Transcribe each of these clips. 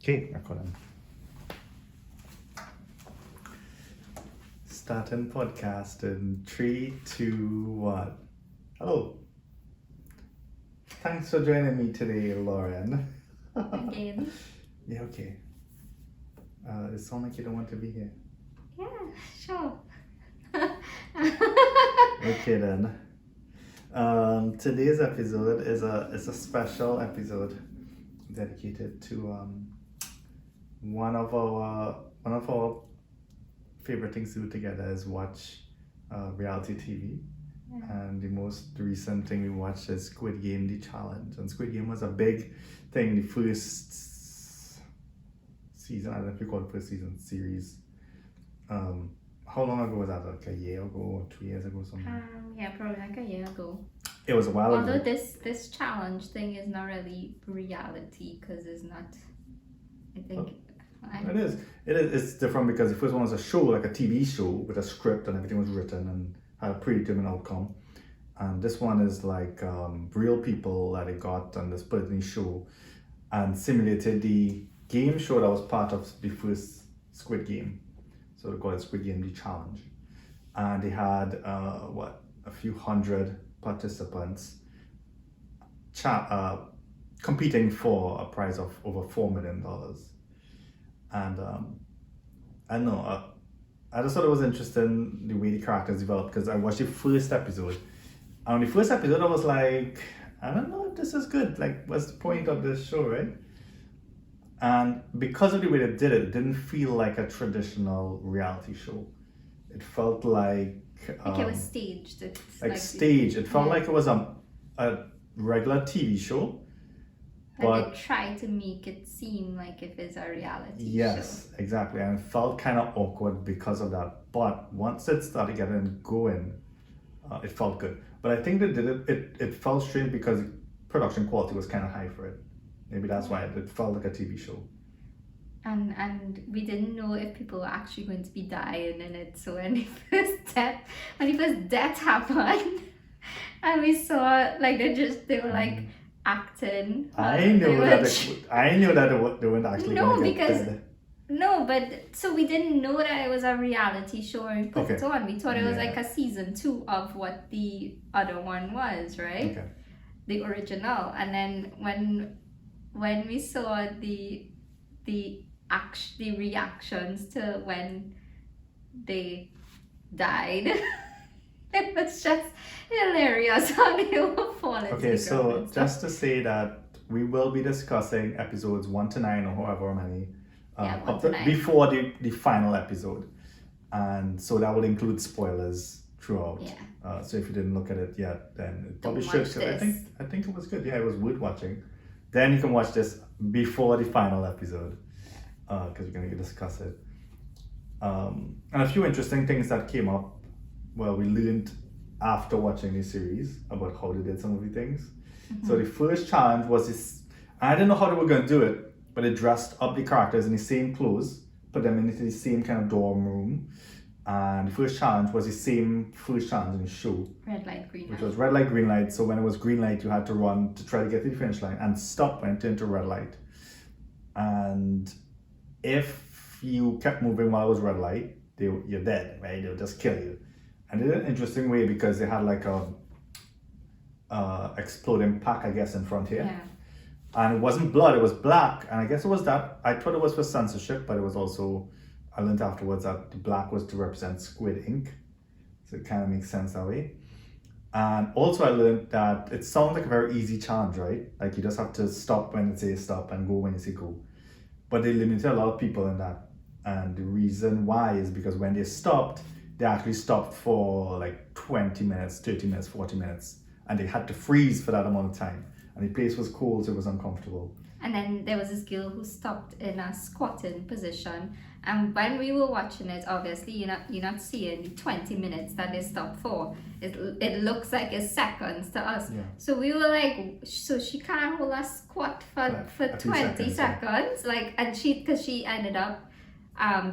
Okay, recording. Starting podcast in 3, 2, 1. Hello. Thanks for joining me today, Lauren. Again. Yeah, okay. It sounds like you don't want to be here. Yeah, sure. Okay then. Today's episode is a special episode dedicated to one of our favorite things to do together is watch reality TV. Yeah. And the most recent thing we watched is Squid Game, the challenge. And Squid Game was a big thing, the first season, I don't know if you call it first season, series. How long ago was that? Like a year ago or 2 years ago, something? Yeah, probably like a year ago. It was a while Although ago. this challenge thing is not really reality because it's not, I think. It is. It's different because the first one was a show, like a TV show with a script and everything was written and had a predetermined outcome. And this one is like real people that they got on this Disney show and simulated the game show that was part of the first Squid Game. So they called it Squid Game, the challenge. And they had a few hundred participants competing for a prize of over $4 million. And I don't know, I just thought it was interesting the way the characters developed because I watched the first episode. And on the first episode, I was like, I don't know if this is good. Like, what's the point of this show, right? And because of the way they did it, it didn't feel like a traditional reality show. It felt like it was staged. It's like staged. It felt like it was a regular TV show. But they try to make it seem like if it's a reality show. Yes, exactly. And it felt kind of awkward because of that. But once it started getting going, it felt good. But I think they did it felt strange because production quality was kind of high for it. Maybe that's why it felt like a TV show. And we didn't know if people were actually going to be dying in it. So when the first death happened, and we saw like they were like acting. I knew that they weren't actually going to get dead. No, but so we didn't know that it was a reality show and put it on. We thought it was like a season 2 of what the other one was, right? Okay. The original. And then when we saw the reactions to when they died, it was just hilarious how they were falling. Okay, so just to say that we will be discussing episodes 1 to 9 or however many before the final episode, and so that will include spoilers throughout. Yeah. So if you didn't look at it yet, then it probably should. I think it was good. Yeah, it was worth watching. Then you can watch this before the final episode, because we're going to discuss it. And a few interesting things that came up. Well, we learned after watching the series about how they did some of the things. Mm-hmm. So the first challenge was this. I didn't know how they were going to do it, but they dressed up the characters in the same clothes, put them into the same kind of dorm room. And the first challenge was the same first challenge in the show. Red light, green light. Which was red light, green light. So when it was green light, you had to run to try to get to the finish line and stop when it turned to red light. And if you kept moving while it was red light, you're dead, right? They'll just kill you. And they did an interesting way because they had like a exploding pack, I guess, in front here. Yeah. And it wasn't blood, it was black. And I guess it was that. I thought it was for censorship, but it was also, I learned afterwards that the black was to represent squid ink. So it kind of makes sense that way. And also I learned that it sounds like a very easy challenge, right? Like you just have to stop when it says stop and go when you say go. But they limited a lot of people in that. And the reason why is because when they stopped, they actually stopped for like 20 minutes, 30 minutes, 40 minutes. And they had to freeze for that amount of time. And the place was cold, so it was uncomfortable. And then there was this girl who stopped in a squatting position. And when we were watching it, obviously you're not seeing the 20 minutes that they stopped for. It looks like it's seconds to us. Yeah. So we were like, so she can't hold a squat for 20 seconds. Like, and because she ended up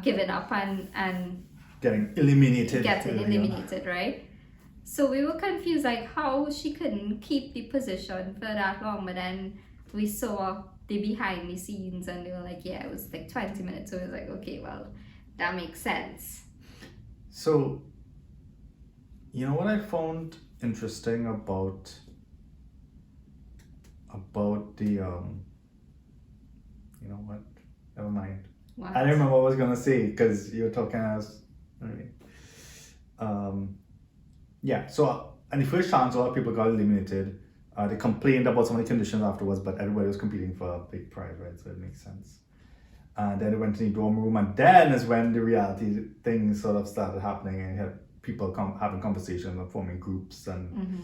giving up and getting eliminated. Right? So we were confused, like how she couldn't keep the position for that long. But then we saw the behind the scenes, and they were like, yeah, it was like 20 minutes. So it was like, okay, well, that makes sense. So, you know what I found interesting about the you know what? Never mind. What? I don't remember what I was gonna say because you were talking as. Anyway. Yeah. So, in the first chance, a lot of people got eliminated. They complained about some of the conditions afterwards, but everybody was competing for a big prize, right? So it makes sense. And then they went to the dorm room, and then is when the reality things sort of started happening, and you had people having conversations and forming groups, and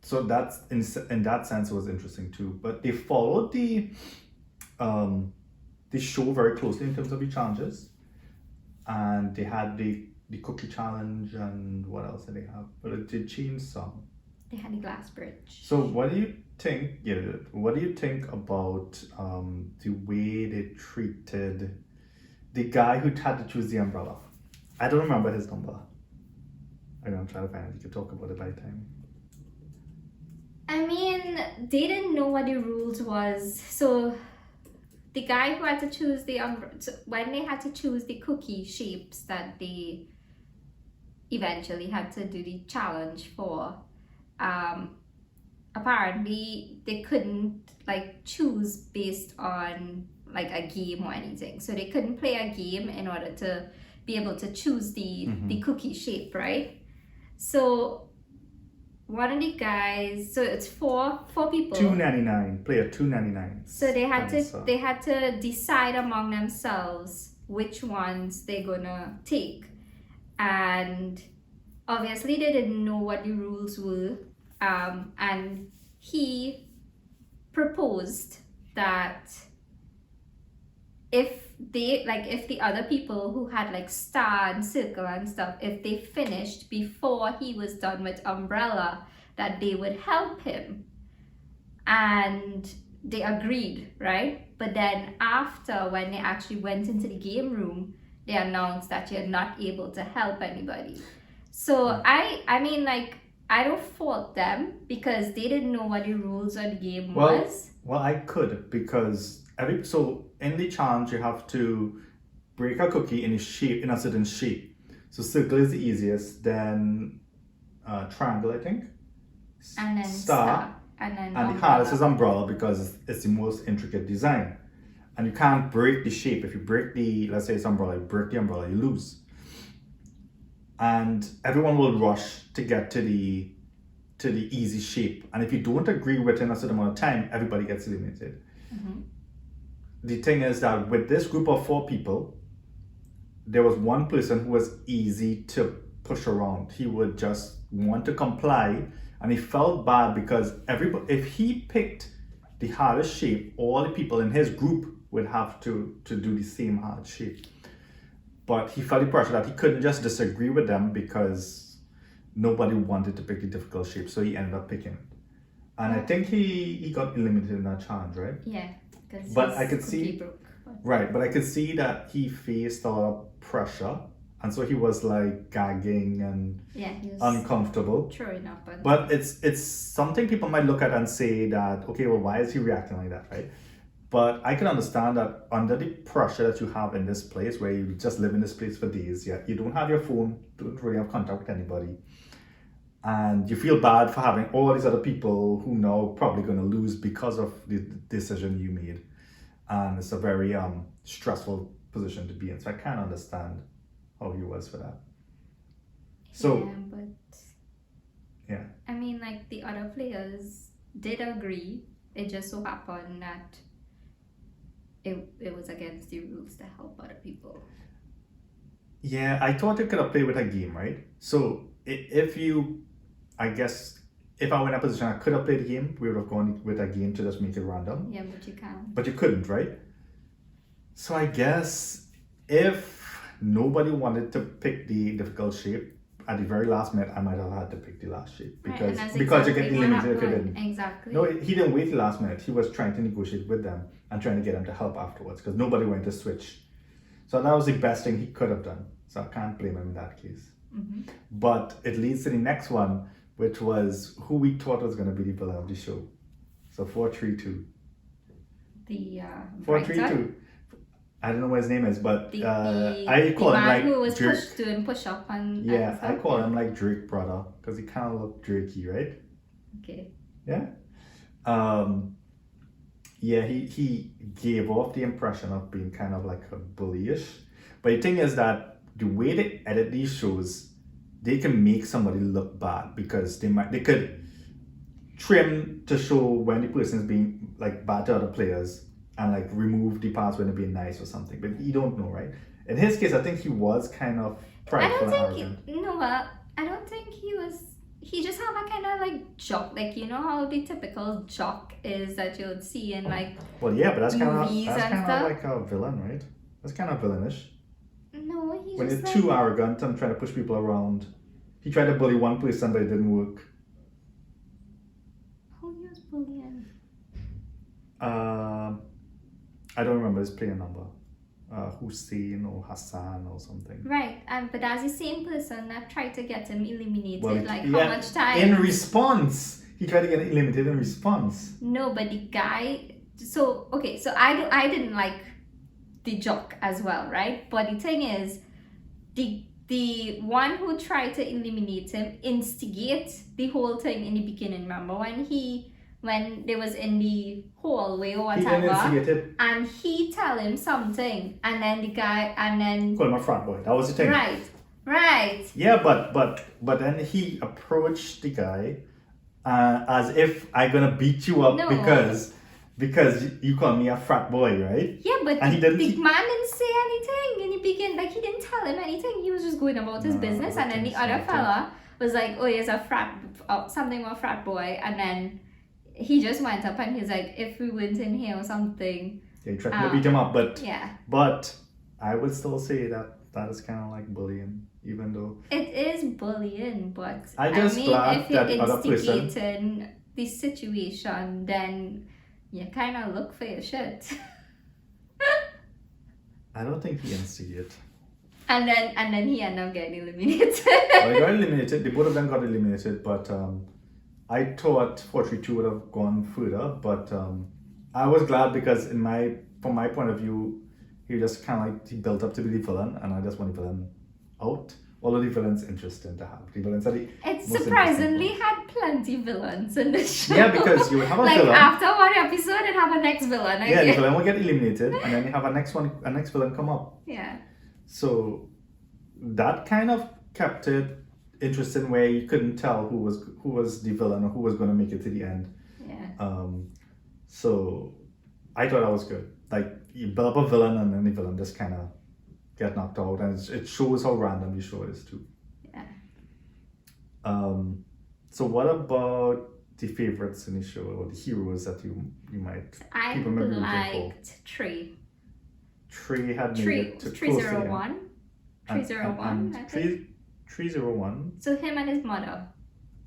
so that's in that sense it was interesting too. But they followed the show very closely in terms of the challenges, and they had the cookie challenge, and what else did they have? But it did change some. They had the glass bridge. So what do you think? Yeah, what do you think about the way they treated the guy who had to choose the umbrella? I don't remember his number. I'm gonna try to find it. You can talk about it by the time. I mean, they didn't know what the rules was. So the guy who had to choose the when they had to choose the cookie shapes that they eventually had to do the challenge for, apparently they couldn't like choose based on like a game or anything. So they couldn't play a game in order to be able to choose the cookie shape, right? So one of the guys, so it's four people. $2.99. Player $2.99. So they had to decide among themselves which ones they're gonna take, and obviously they didn't know what the rules were. And he proposed that if the other people who had like star and circle and stuff, if they finished before he was done with umbrella, that they would help him. And they agreed, right? But then after, when they actually went into the game room, they announced that you're not able to help anybody. So I mean, like, I don't fault them because they didn't know what the rules of the game was. Well, I could, because so in the challenge you have to break a cookie in a certain shape. So circle is the easiest, then triangle, I think, and then star, and then the hardest is umbrella because it's the most intricate design, and you can't break the shape. If you break let's say it's umbrella, you break the umbrella, you lose. And everyone will rush to get to the easy shape, and if you don't agree within a certain amount of time, everybody gets eliminated. The thing is that with this group of 4 people, there was one person who was easy to push around. He would just want to comply, and he felt bad because if he picked the hardest shape, all the people in his group would have to do the same hard shape. But he felt the pressure that he couldn't just disagree with them because nobody wanted to pick the difficult shape, so he ended up picking it. And I think he got eliminated in that challenge, right? Yeah. But I could see, right, but I could see that he faced a lot of pressure, and so he was like gagging and he was uncomfortable. Throwing up. But it's something people might look at and say that, okay, well, why is he reacting like that, right? But I can understand that under the pressure that you have in this place, where you just live in this place for days, you don't have your phone, don't really have contact with anybody, and you feel bad for having all these other people who now probably going to lose because of the decision you made, and it's a very stressful position to be in. So I can't understand how he was for that. So I mean, like, the other players did agree. It just so happened that it was against the rules to help other people. Yeah, I thought you could have played with a game, right? So if I were in a position, I could have played a game. We would have gone with a game to just make it random. Yeah, but you can't. But you couldn't, right? So I guess if nobody wanted to pick the difficult shape, at the very last minute, I might have had to pick the last shape because you get eliminated if you didn't. Exactly. No, he didn't wait the last minute. He was trying to negotiate with them and trying to get them to help afterwards because nobody wanted to switch. So that was the best thing he could have done. So I can't blame him in that case. But it leads to the next one, which was who we thought was going to be the villain of the show. So 4-3-2. the 432. I don't know what his name is, but the I call him man like who was Drake. doing push up and Yeah, I stuff. call him like Drake brother because he kind of look Drakey, right? Okay. Yeah. Yeah, he gave off the impression of being kind of like a bullyish. But the thing is that the way they edit these shows, they can make somebody look bad because they could trim to show when the person is being like bad to other players and like remove the parts when they're being nice or something. But you don't know, right? In his case, I think he was kind of I prideful don't and think arrogant. no, I don't think he was. He just had a kind of like jock, like you know how the typical jock is that you would see in like Well, yeah, but that's kind of movies and stuff. like a villain, right? That's kind of villainish. No, he When just you're like too arrogant and trying to push people around. He tried to bully one person, but it didn't work. who he was bullying. I don't remember his player number. Hussein or Hassan or something. Right, but that's the same person that tried to get him eliminated. Well, like yeah, how much time? in response, he tried to get eliminated in response. No, but the guy. So okay, so I didn't like the jock as well, right? But the thing is, the one who tried to eliminate him instigate the whole thing in the beginning. Remember when they was in the hallway or He didn't whatever, instigate it. and he tell him something, and then the guy, and then Call him a frat boy. That was the thing. right. Yeah, but then he approached the guy as if I'm gonna beat you up No. because you call me a frat boy, right? Yeah, but And the, he didn't- the man didn't say anything in the beginning. Like he didn't tell him anything. He was just going about his No, business, I and then the think so, I other think- fella was like, "Oh, he's a frat, something about frat boy," and then he just went up and he's like, "If we went in here or something." Yeah, he tried to beat him up, Yeah, but I would still say that is kind of like bullying, even though it is bullying, but I just mean, glad if you're that other person- instigating the situation, then you kind of look for your shit. I don't think he instigated. And then he ended up getting eliminated. Well, he got eliminated. The both of them got eliminated, but I thought 432 would have gone further. But I was glad because from my point of view, he just kind of like he built up to be the villain, and I just want the villain out. Although the villain's interesting to have. The villains are the It most surprisingly interesting had plenty villains in the show. Yeah, because you would have a like villain. after one episode, it have a next villain. Yeah, the Again. villain will get eliminated, and then you have a next villain come up. Yeah. So that kind of kept it interesting, where you couldn't tell who was the villain or who was going to make it to the end. Yeah. So I thought that was good. Like you build up a villain, and then the villain just kind of get knocked out, and it shows how random the show is too. Yeah. So what about the favorites in the show, or the heroes that you might I people may be rooting for? liked Tree. Tree had made it to close to the end. 301. And- 301, I think. 301. So him and his mother.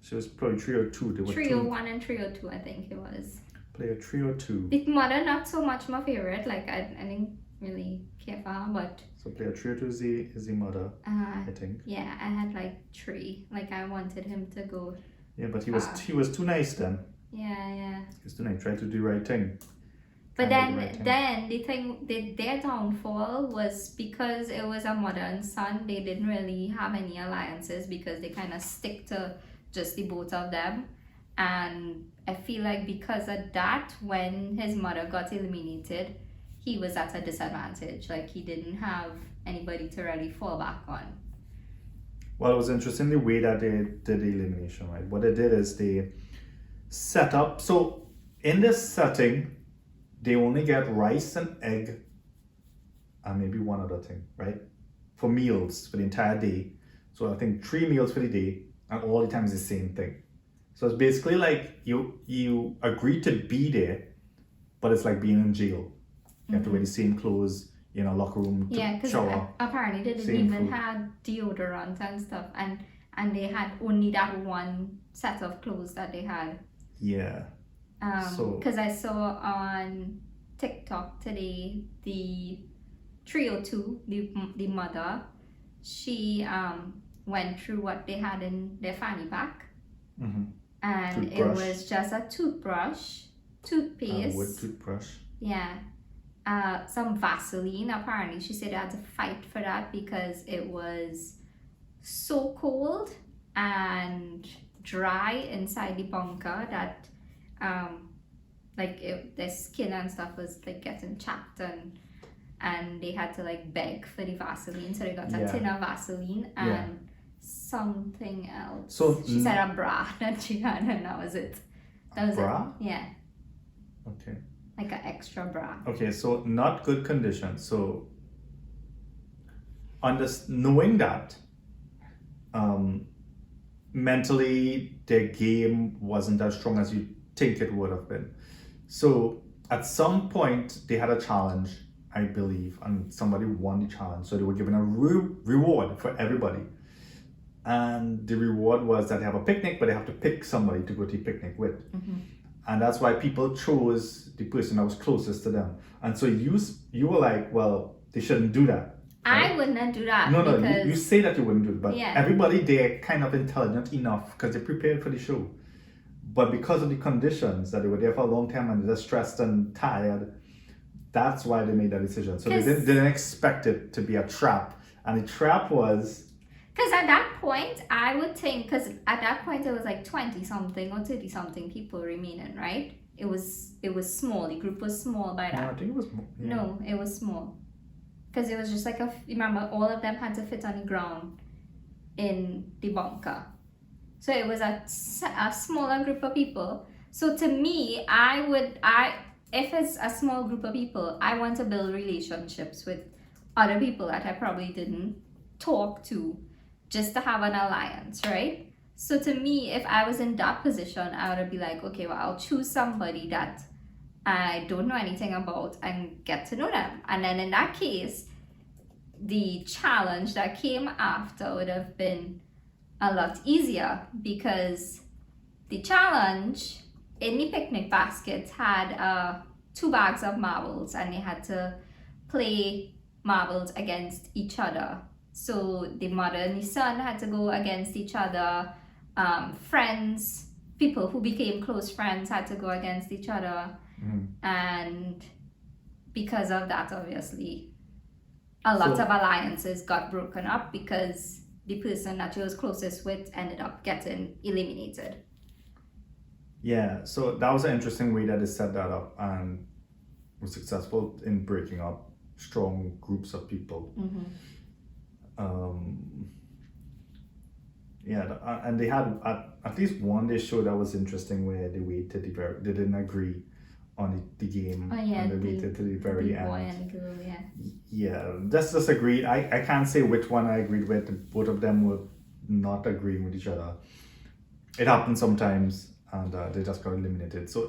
So it's probably 302. They were 301 and 302, I think it was. player 302. The mother, not so much my favorite. Like I didn't really care for her, but So player 302 is the mother, I think. yeah, I had like Tree. Like I wanted him to go. Yeah, but he was too nice then. Yeah. He was too nice. Tried to do the right thing. But Tried to do the right thing. then the thing, their downfall was because it was a mother and son. They didn't really have any alliances because they kind of stick to just the both of them. And I feel like because of that, when his mother got eliminated, he was at a disadvantage. Like he didn't have anybody to really fall back on. Well, it was interesting the way that they did the elimination, right? What they did is they set up. So in this setting, they only get rice and egg and maybe one other thing, right? For meals for the entire day. So I think 3 meals for the day, and all the time is the same thing. So it's basically like you agree to be there, but it's like being in jail. You have to wear the same clothes, in a locker room to Yeah, because shower. apparently they didn't Same even food. have deodorant and stuff, and they had only that one set of clothes that they had. Yeah. So- Because I saw on TikTok today the 302, the mother, she went through what they had in their fanny pack, Mm-hmm. and it Toothbrush. was just a toothbrush, toothpaste. Wood toothbrush. Yeah. Some Vaseline. Apparently, she said they had to fight for that because it was so cold and dry inside the bunker that, um, their skin and stuff was like getting chapped, and they had to like beg for the Vaseline, so they got a Yeah. tin of Vaseline and Yeah. something else. So, she said a bra that she had, and that was it. That was bra? it. Yeah, Okay. like an extra bra. Okay, so not good condition. So, knowing that, mentally their game wasn't as strong as you think it would have been. So, at some point they had a challenge, I believe, and somebody won the challenge. So they were given a reward for everybody. And the reward was that they have a picnic, but they have to pick somebody to go to the picnic with. And that's why people chose the person that was closest to them. And so you were like, well, they shouldn't do that. Right? I wouldn't do that. No, because you say that you wouldn't do it, but Yeah. everybody there kind of intelligent enough because they prepared for the show. But because of the conditions that they were there for a long time and they're stressed and tired, that's why they made that decision. So they 'Cause- didn't expect it to be a trap. And the trap was, Because at that point, I would think, because at that point it was like 20 something or 30 something people remaining, right? It was small. The group was small by no, I that. think it was, yeah. No, it was small. Because it was just like remember, all of them had to fit on the ground in the bunker. So it was a smaller group of people. So to me, if it's a small group of people, I want to build relationships with other people that I probably didn't talk to, just to have an alliance, right? So to me, if I was in that position, I would be like, okay, well, I'll choose somebody that I don't know anything about and get to know them. And then in that case, the challenge that came after would have been a lot easier, because the challenge in the picnic basket had 2 bags of marbles, and they had to play marbles against each other. So the mother and the son had to go against each other. Friends, people who became close friends, had to go against each other. And because of that, obviously, a lot of alliances got broken up because the person that you was closest with ended up getting eliminated. Yeah, so that was an interesting way that they set that up and was successful in breaking up strong groups of people. And they had at least one they showed that was interesting, where they waited they didn't agree on the game, and they waited to the very the end. boy and the girl, yeah. Yeah, that's just agreed. I can't say which one I agreed with. Both of them were not agreeing with each other. It happens sometimes, and they just got eliminated. So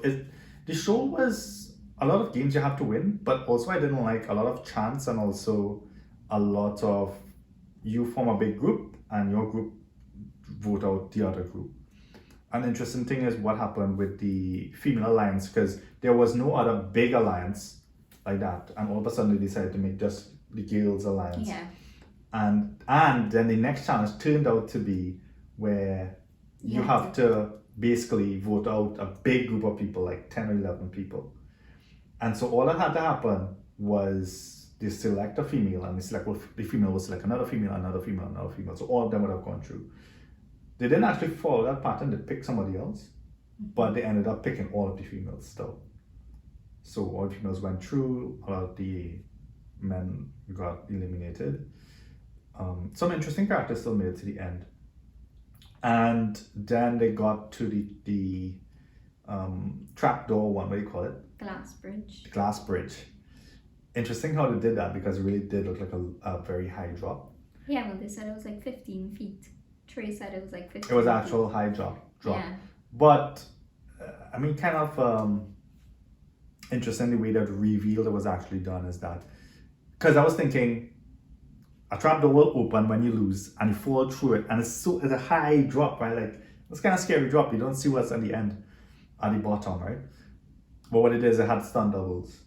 the show was a lot of games you have to win, but also I didn't like a lot of chance, and also a lot of you form a big group and your group vote out the other group. An interesting thing is what happened with the female alliance, because there was no other big alliance like that, and all of a sudden they decided to make just the girls alliance. Yeah. And then the next challenge turned out to be where you Yeah. have to basically vote out a big group of people, like 10 or 11 people. And so all that had to happen was they select a female, and the female will select another female, another female, another female. So all of them would have gone through. They didn't actually follow that pattern, they picked somebody else, but they ended up picking all of the females still. So all the females went through, a lot of the men got eliminated. Some interesting characters still made it to the end. And then they got to the trapdoor one, what do you call it? Glass bridge. The glass bridge. Interesting how they did that, because it really did look like a very high drop. Yeah, well, they said it was like 15 feet. Trey said it was like 15 It was feet. actual high drop. Yeah. But, I mean, kind of interesting the way that revealed it was actually done is that, because I was thinking, a trapdoor will open when you lose and you fall through it, and it's a high drop, right? Like, it's kind of scary drop. You don't see what's at the end, at the bottom, right? But what it is, it had stunt doubles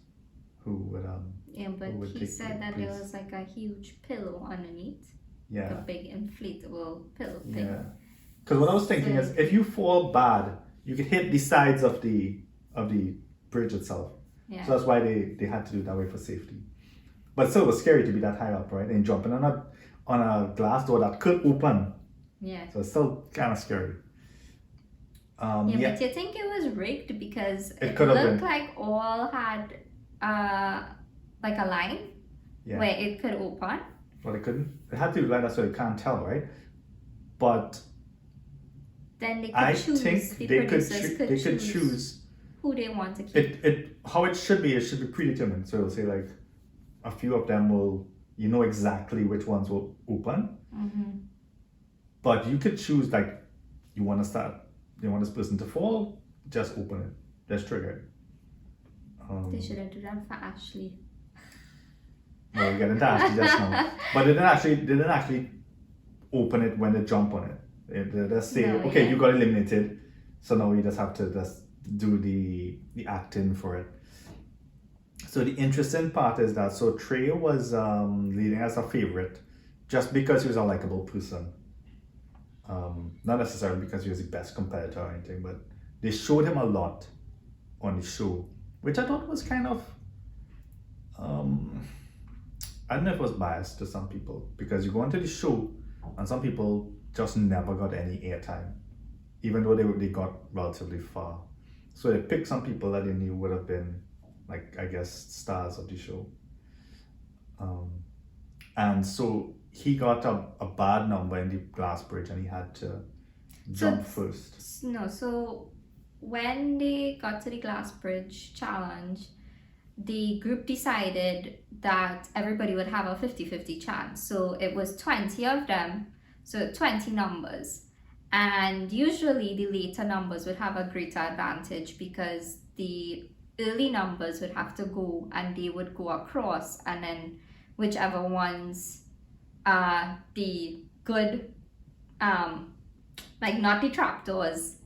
who would Yeah, but who would he take said that place. there was like a huge pillow underneath, yeah. a big inflatable pillow thing. Yeah, because what I was thinking is, if you fall bad, you could hit the sides of the bridge itself. Yeah. So that's why they had to do it that way for safety. But still, it was scary to be that high up, right? And jumping on a glass door that could open. Yeah. So it's still kind of scary. Yeah, but you think it was rigged because it could have looked been. like all had like a line where it could open. But it couldn't. It had to be like that so you can't tell, right? But Then they could I choose. think The they could producers could choose who they want to keep. it how it should be. It should be predetermined. So it'll say like a few of them will, you know exactly which ones will open. Mm-hmm. But you could choose like you want this person to fall, just open it, just trigger it. They should have done that for Ashley. Well, we get into Ashley just now, but they didn't actually open it when they jump on it. They just say, okay, you got eliminated, so now we just have to just do the acting for it. So the interesting part is that so Trey was leading as a favorite just because he was a likable person. Not necessarily because he was the best competitor or anything, but they showed him a lot on the show, which I thought was kind of I don't know if it was biased to some people because you go into the show and some people just never got any airtime, even though they got relatively far. So they picked some people that they knew would have been like, I guess, stars of the show. And so he got a bad number in the glass bridge and he had to jump first. No, so when they got to the glass bridge challenge, the group decided that everybody would have a 50-50 chance. So it was 20 of them, so 20 numbers. And usually the later numbers would have a greater advantage because the early numbers would have to go and they would go across, and then whichever ones are the good, like not detractors,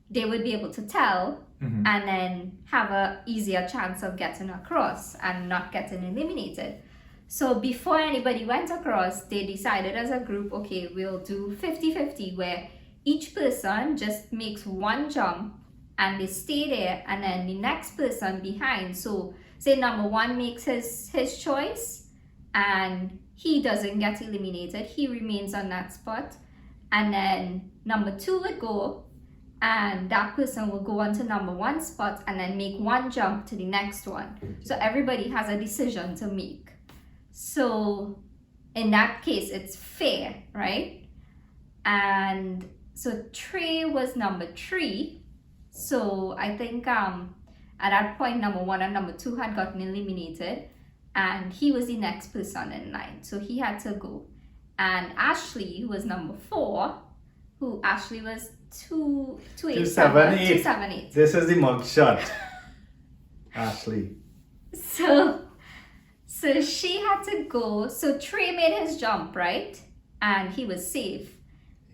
they would be able to tell and then have a easier chance of getting across and not getting eliminated. So before anybody went across, they decided as a group, okay, we'll do 50-50 where each person just makes one jump and they stay there, and then the next person behind, so say number one makes his choice and he doesn't get eliminated, he remains on that spot, and then number two would go and that person will go on to number one spot and then make one jump to the next one. So everybody has a decision to make. So in that case, it's fair, right? And so Trey was number 3. So I think at that point, number 1 and number 2 had gotten eliminated, and he was the next person in line. So he had to go. And Ashley, who was number 4, who Ashley was 278. This is the mug shot. Ashley. So she had to go. So Trey made his jump, right? And he was safe.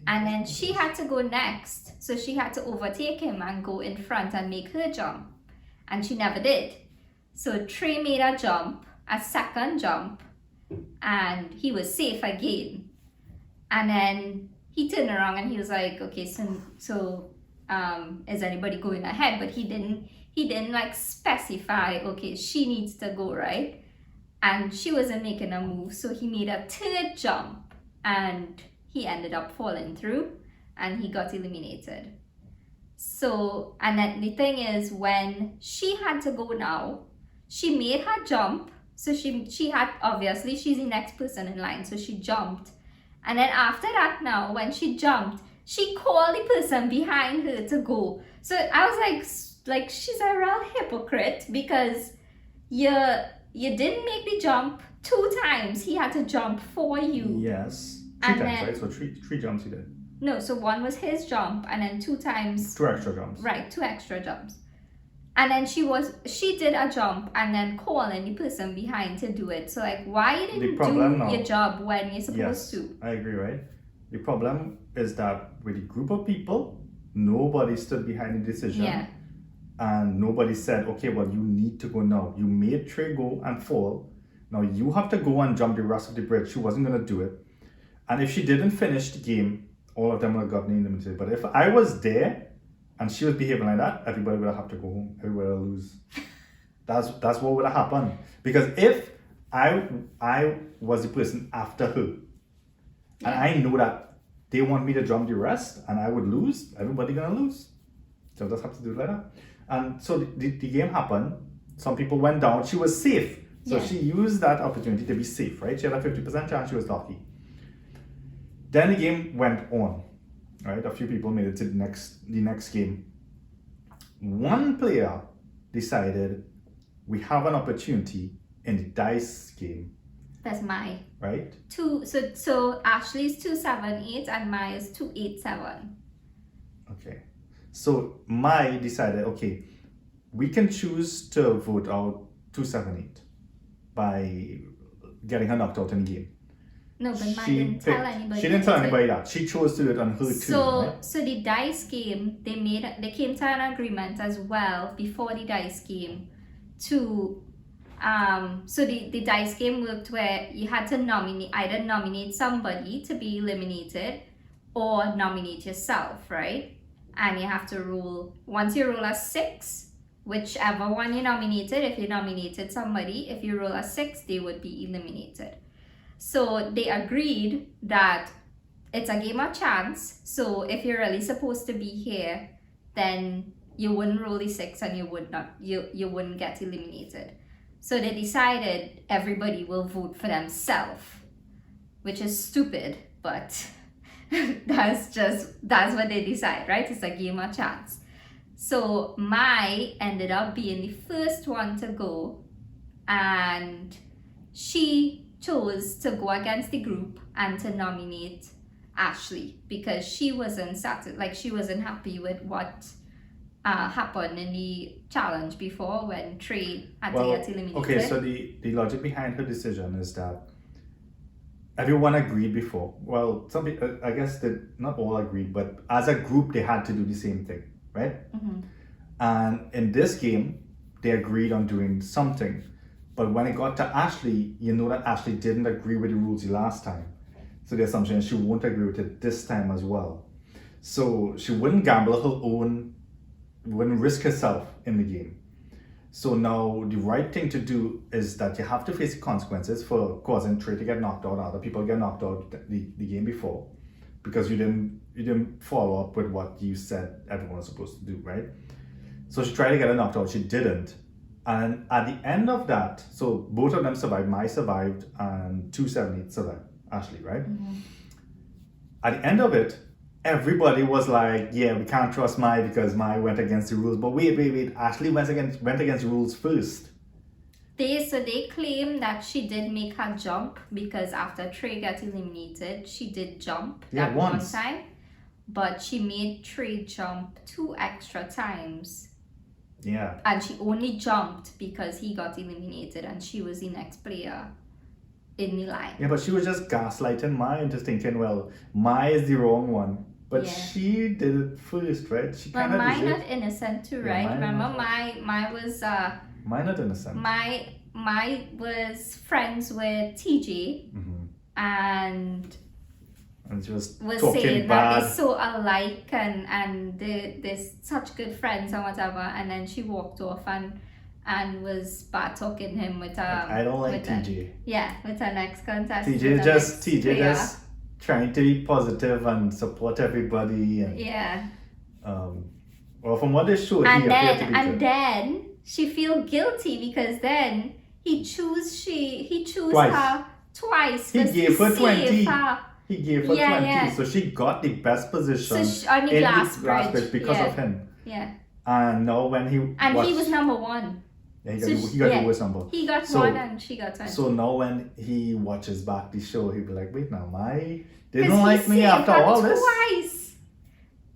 And then she had to go next. So she had to overtake him and go in front and make her jump. And she never did. So Trey made a jump, a second jump, and he was safe again. And then he turned around and he was like, okay, so is anybody going ahead? But he didn't like specify, okay, she needs to go, right? And she wasn't making a move, so he made a third jump and he ended up falling through and he got eliminated. So, and then the thing is, when she had to go now, she made her jump. So she had, obviously she's the next person in line, so she jumped. And then after that now, when she jumped, she called the person behind her to go. So I was like she's a real hypocrite because you didn't make the jump 2 times. He had to jump for you. Yes. 3 times, right? So three jumps he did. No, so 1 was his jump and then 2 times. 2 extra jumps. Right, 2 extra jumps. And then she did a jump and then calling the person behind to do it. So like, why you didn't do your job when you're supposed to? I agree, right? The problem is that with a group of people, nobody stood behind the decision. Yeah. And nobody said, okay, well, you need to go now. You made Trey go and fall. Now you have to go and jump the rest of the bridge. She wasn't going to do it. And if she didn't finish the game, all of them would have gotten eliminated. But if I was there and she was behaving like that, everybody would have to go home. Everybody would lose. That's what would have happened. Because if I was the person after her, and I know that they want me to jump the rest, and I would lose, everybody gonna lose. So just have to do it like that. And so the game happened. Some people went down. She was safe. So Yeah. she used that opportunity to be safe, right? She had a 50% chance she was lucky. Then the game went on, right? A few people made it to the next game. One player decided we have an opportunity in the dice game, That's my right? so Ashley's 278 and mine is 287. Okay. So Mai decided, okay, we can choose to vote out 278 by getting her knocked out in the game. No, but mine didn't tell anybody. She didn't tell So- anybody that. She chose to do it on her So, too, right? so the dice game, they came to an agreement as well before the dice game to, so the dice game worked where you had to either nominate somebody to be eliminated or nominate yourself, right? And you have to roll, once you roll a 6, whichever one you nominated, if you nominated somebody, if you roll a 6, they would be eliminated. So they agreed that it's a game of chance. So if you're really supposed to be here, then you wouldn't roll the 6 and you wouldn't get eliminated. So they decided everybody will vote for themselves, which is stupid, but that's what they decide, right? It's a game of chance. So Mai ended up being the first one to go, and she chose to go against the group and to nominate Ashley because she wasn't she wasn't happy with what happened in the challenge before when Trey had to get eliminated. Okay, so the logic behind her decision is that everyone agreed before. Well, some people, I guess that not all agreed, but as a group they had to do the same thing, right? Mm-hmm. And in this game, they agreed on doing something. But when it got to Ashley, you know that Ashley didn't agree with the rules the last time. So the assumption is she won't agree with it this time as well. So she wouldn't gamble her own, wouldn't risk herself in the game. So now the right thing to do is that you have to face the consequences for causing Trey to get knocked out. Other people get knocked out the game before because you didn't follow up with what you said everyone was supposed to do, right? So she tried to get her knocked out. She didn't. And at the end of that, so both of them survived. Mai survived and 278 survived. Ashley, right? Mm-hmm. At the end of it, everybody was like, yeah, we can't trust Mai because Mai went against the rules. But wait, Ashley went against the rules first. They claim that she did make her jump because after Trey got eliminated, she did jump that once. one time. But she made Trey jump 2 extra times. Yeah. And she only jumped because he got eliminated and she was the next player in the line. Yeah, but she was just gaslighting Mai into thinking, well, Mai is the wrong one. But Yeah. she did it first, right? She But kind of Mai deserved. not innocent too, Yeah, right? Mai Remember, innocent. Mai was Mai not innocent. Mai was friends with TJ and she was was talking saying bad. that they're so alike and they're such good friends and whatever, and then she walked off and was bad talking him with I don't like with TJ. with her next contestant. TJ just trying to be positive and support everybody and yeah. Well, from what they showed, And he appeared to be good. then she feel guilty because then he chose Twice. her twice. He to gave her save 20. her. He gave her Yeah, 20, yeah. so she got the best position On the in glass the glass bridge. bridge because Yeah. of him. Yeah. And now when he He was number 1. yeah, he so got yeah. the worst number. He got So- 1 and she got 20. So now when he watches back the show, he'll be like, wait now, Mai didn't 'Cause he like me saved after her all this.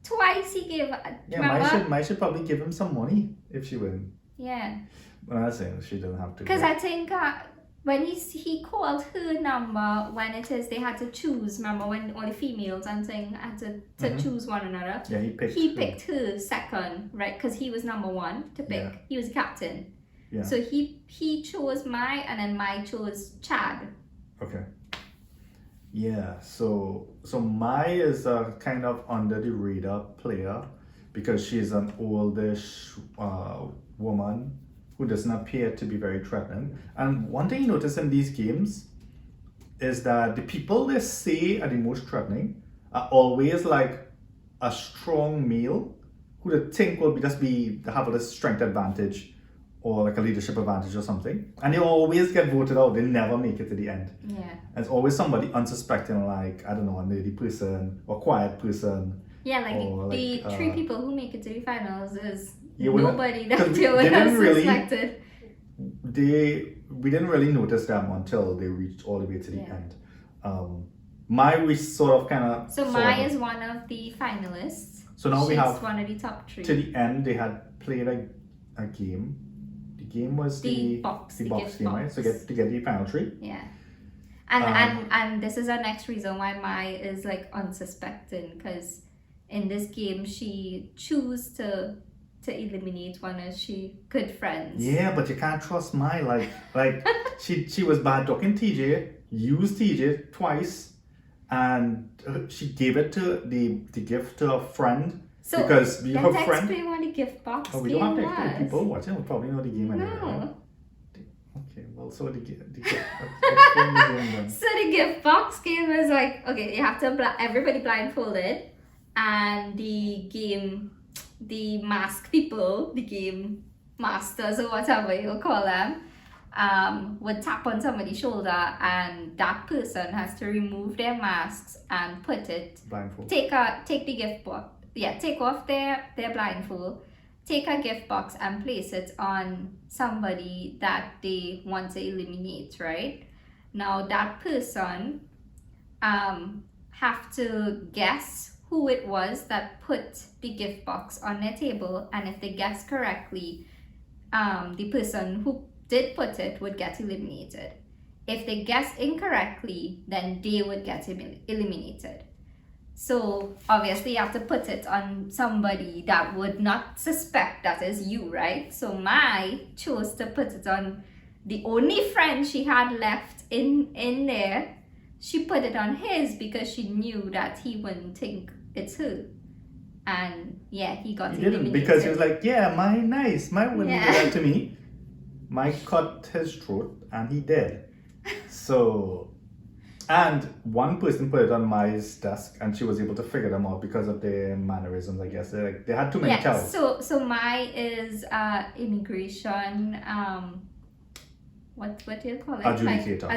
Twice he gave her. Yeah, remember? Mai should probably give him some money if she win. Yeah. But I'm not saying she doesn't have to. Because but- I think when he called her number, when it is they had to choose, remember when all the females and thing had to choose one another, yeah, he picked her second, right? Because he was number 1 to pick. Yeah. He was captain. Yeah. So he chose Mai and then Mai chose Chad. Okay. Yeah, so Mai is a kind of under the radar player because she's an oldish woman who doesn't appear to be very threatening. And one thing you notice in these games is that the people they say are the most threatening are always like a strong male who they think will have a strength advantage or like a leadership advantage or something. And they always get voted out. They never make it to the end. Yeah. And it's always somebody unsuspecting, like, I don't know, a nerdy person or quiet person. Yeah, like or the like, three people who make it to the finals is Yeah, we're not- nobody 'cause that we they would didn't have really- suspected. We didn't really notice them until they reached all the way to the Yeah. end. Mai, we sort of kind of. So Mai is one of the finalists. So now we She's have one of the top three. to the end. They had played a game. The game was The the box game, gift right? So to get the final three. Yeah. And this is our next reason why Mai is like unsuspecting, because in this game she chose to eliminate one of she good friends. Yeah, but you can't trust Mai. Like she was bad talking TJ, used TJ twice, and she gave it to the gift to a friend. So because her let's friend. explain what the gift box Oh, we game don't have to explain. was. People watching will probably know the game anyway. Right? No. Okay, well, so the gift. Explain the game then. So the gift box game is like, okay, you have to everybody blindfolded, and the mask people, the game masters or whatever you call them, would tap on somebody's shoulder, and that person has to remove their masks and put it. Blindfold. Take the gift box. Yeah, take off their blindfold. Take a gift box and place it on somebody that they want to eliminate, right? Now that person have to guess who it was that put the gift box on their table, and if they guess correctly, the person who did put it would get eliminated. If they guess incorrectly, then they would get eliminated. So obviously you have to put it on somebody that would not suspect that is you, right? So Mai chose to put it on the only friend she had left in there. She put it on his because she knew that he wouldn't think it's her. And yeah, he got He eliminated. didn't, because he was like, yeah, Mai nice. Mai wouldn't do that to me. Mai cut his throat and he did. So, and one person put it on Mai's desk and she was able to figure them out because of their mannerisms, I guess. They had too many tells. So Mai is immigration, what do you call it? Adjudicator.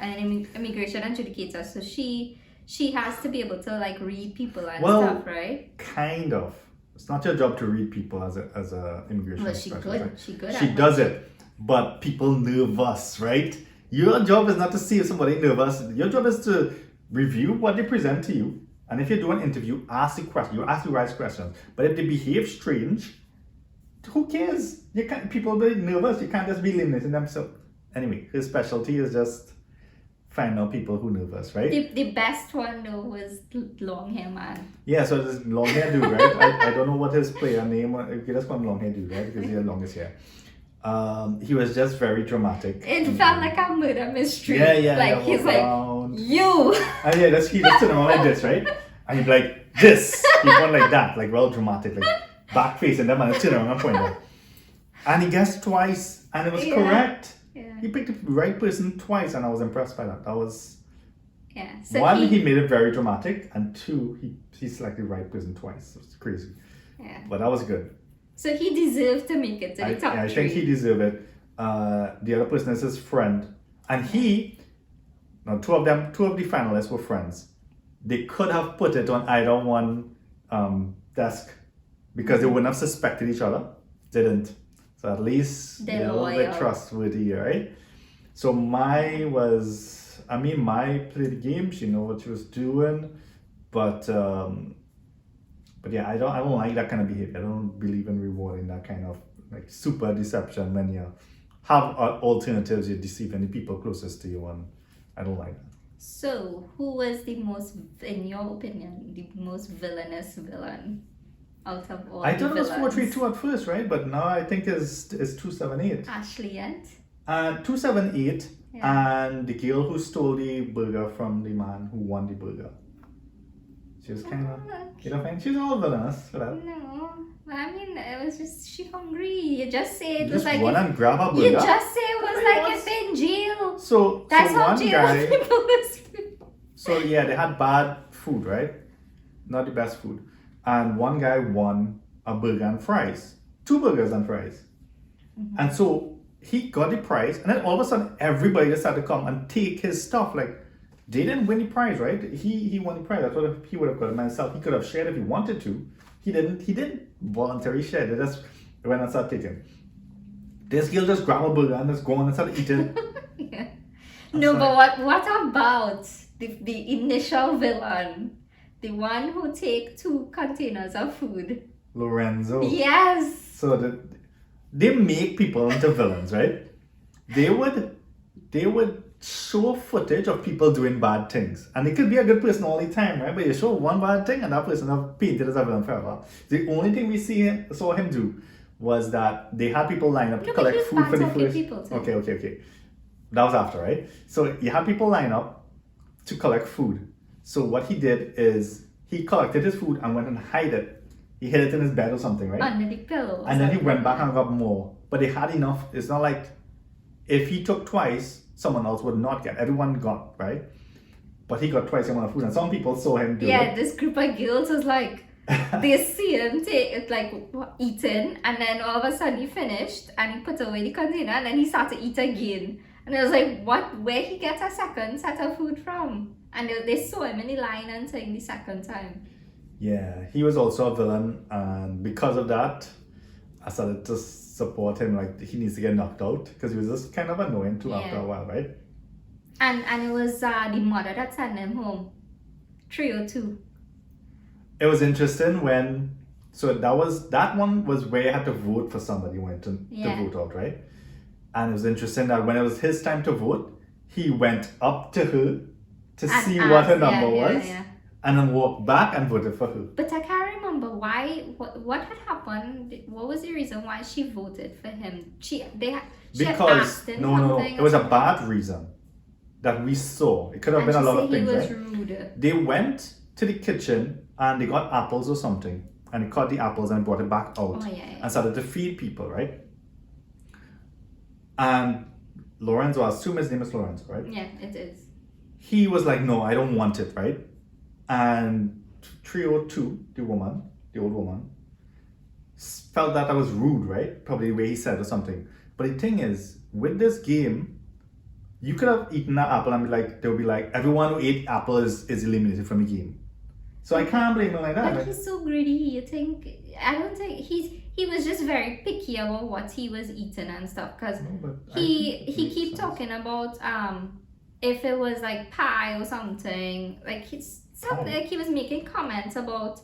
An immigration adjudicator. So she has to be able to like read people and Well, stuff, right? Kind of. It's not your job to read people as a immigration Well, she specialist, good. right? She good. She does it, but people nervous, right? Your job is not to see if somebody nervous. Your job is to review what they present to you, and if you do an interview, ask the question. You ask the right questions. But if they behave strange, who cares? You can't. People be nervous. You can't just be eliminating them. So anyway, his specialty is just find out people who nervous, right? The best one though was long hair man. Yeah, so this long hair dude, right? I don't know what his player name was. You just call him long hair dude, right? Because he had longest hair. He was just very dramatic. It felt like a murder mystery. Yeah. Like he's around. like, you. And yeah, he just turned around like this, right? And he'd be like, this. He went like that, like real dramatic, like back facing them and turn around and point out. And he guessed twice, and it was correct. Yeah. He picked the right person twice, and I was impressed by that. That was So one. He made it very dramatic, and two, he selected the right person twice. It's crazy. Yeah. But that was good. So he deserved to make it to the top I three. think he deserved it. The other person is his friend, and two of the finalists were friends. They could have put it on either one desk because they wouldn't have suspected each other. Didn't. So at least They're a little bit loyal. trustworthy, right? So Mai played the game. She knew what she was doing, but yeah, I don't like that kind of behavior. I don't believe in rewarding that kind of like super deception when you have alternatives. You're deceiving the people closest to you, and I don't like that. So who was the most, in your opinion, the most villainous villain out of all I the thought it was villains? 432 at first, right? But now I think it's 278. Ashley Yent? 278, Yeah. and the girl who stole the burger from the man who won the burger. She was kind of, you know, she's all villainous for that. No. Well, I mean, it was just she hungry. You just say it You was just like run if, and grab a you burger. just say it was It like was- if in jail. So That's how one jail guy. people was. So yeah, they had bad food, right? Not the best food. And one guy won a burger and fries, 2 burgers and fries. And so he got the prize, and then all of a sudden everybody decided to come and take his stuff. Like they didn't win the prize, right? He won the prize. That's what he would have got himself. He could have shared if he wanted to. He didn't. He didn't voluntarily share. They just went and started taking. This girl just grabbed a burger and just go on and started eating. Yeah. No, but what about the initial villain? The one who take 2 containers of food. Lorenzo. Yes. So they make people into villains, right? They would show footage of people doing bad things, and it could be a good person all the time, right? But you show one bad thing, and that person is painted as a villain forever. The only thing we saw him do was that they had people line up to No, but collect he was food for the bad-talking first. people too. Okay. That was after, right? So you had people line up to collect food. So what he did is he collected his food and went and hid it. He hid it in his bed or something, right? Under the pillow. or And then he something. went back and got more. But they had enough. It's not like if he took twice, someone else would not get. Everyone got, right? But he got twice the amount of food. And some people saw him do Yeah, it. this group of girls was like, they see him take it like eating, and then all of a sudden he finished and he put away the container and then he started to eat again. And it was like, what? Where he gets a second set of food from? And they saw him in the line and saying the second time. Yeah, he was also a villain. And because of that, I started to support him. Like, he needs to get knocked out. Because he was just kind of annoying too after Yeah. a while, right? And it was the mother that sent him home. 302. It was interesting when... So that one was where you had to vote for somebody you wanted to Yeah. vote out, right? And it was interesting that when it was his time to vote, he went up to her to And see what her asked, number yeah, was, yeah. and then walked back and voted for her. But I can't remember why. What had happened? What was the reason why she voted for him? She had Because asked him no, something it was or a bad reason that we saw. It could have and been a she lot said of he things, was right? rude. They went to the kitchen and they got apples or something, and they cut the apples and brought it back out Oh yeah. and started to feed people, right? And Lorenzo, I assume his name is Lorenzo, right? Yeah, it is. He was like, no, I don't want it, right? And 302, the old woman, felt that was rude, right? Probably the way he said or something. But the thing is, with this game, you could have eaten that apple and be like, they'll be like, everyone who ate apple is eliminated from the game. So I can't blame him like that. But Like, he's so greedy. You think? I don't think he was just very picky about what he was eating and stuff. Cause no, but I he think it he makes keep sense. talking about if it was like pie or something, like he's something Pie? like he was making comments about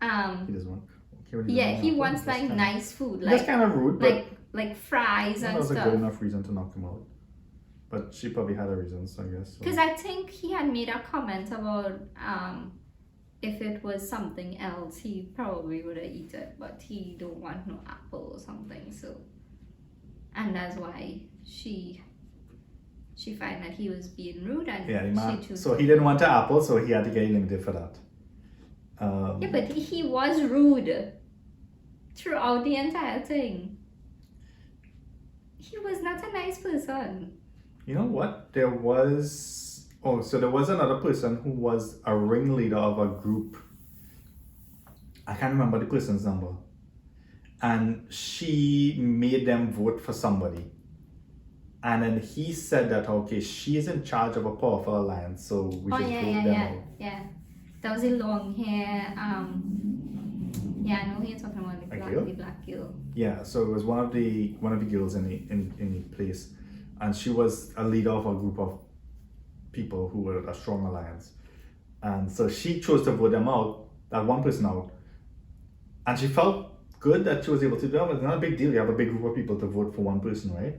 He doesn't want. Okay, when yeah, doesn't he want wants apple, like that's kinda- nice food, That's like kind of rude, but like fries that and was a good stuff. enough reason to knock him out. But she probably had her reasons, I guess. So. Because I think he had made a comment about if it was something else, he probably would have eaten it, but he don't want no apple or something. So, and that's why she find that he was being rude and Yeah, the she man. chose. So he didn't want the apple, so he had to get eliminated for that. Yeah, but he was rude throughout the entire thing. He was not a nice person. You know what? There was another person who was a ringleader of a group. I can't remember the person's number. And she made them vote for somebody. And then he said that, okay, she is in charge of a powerful alliance, so we should vote them out. Yeah. That was a long hair. Yeah, I know who you're talking about. The black girl. Yeah, so it was one of the girls in the place, and she was a leader of a group of people who were a strong alliance, and so she chose to vote them out, that one person out, and she felt good that she was able to do that. It's not a big deal. You have a big group of people to vote for one person, right?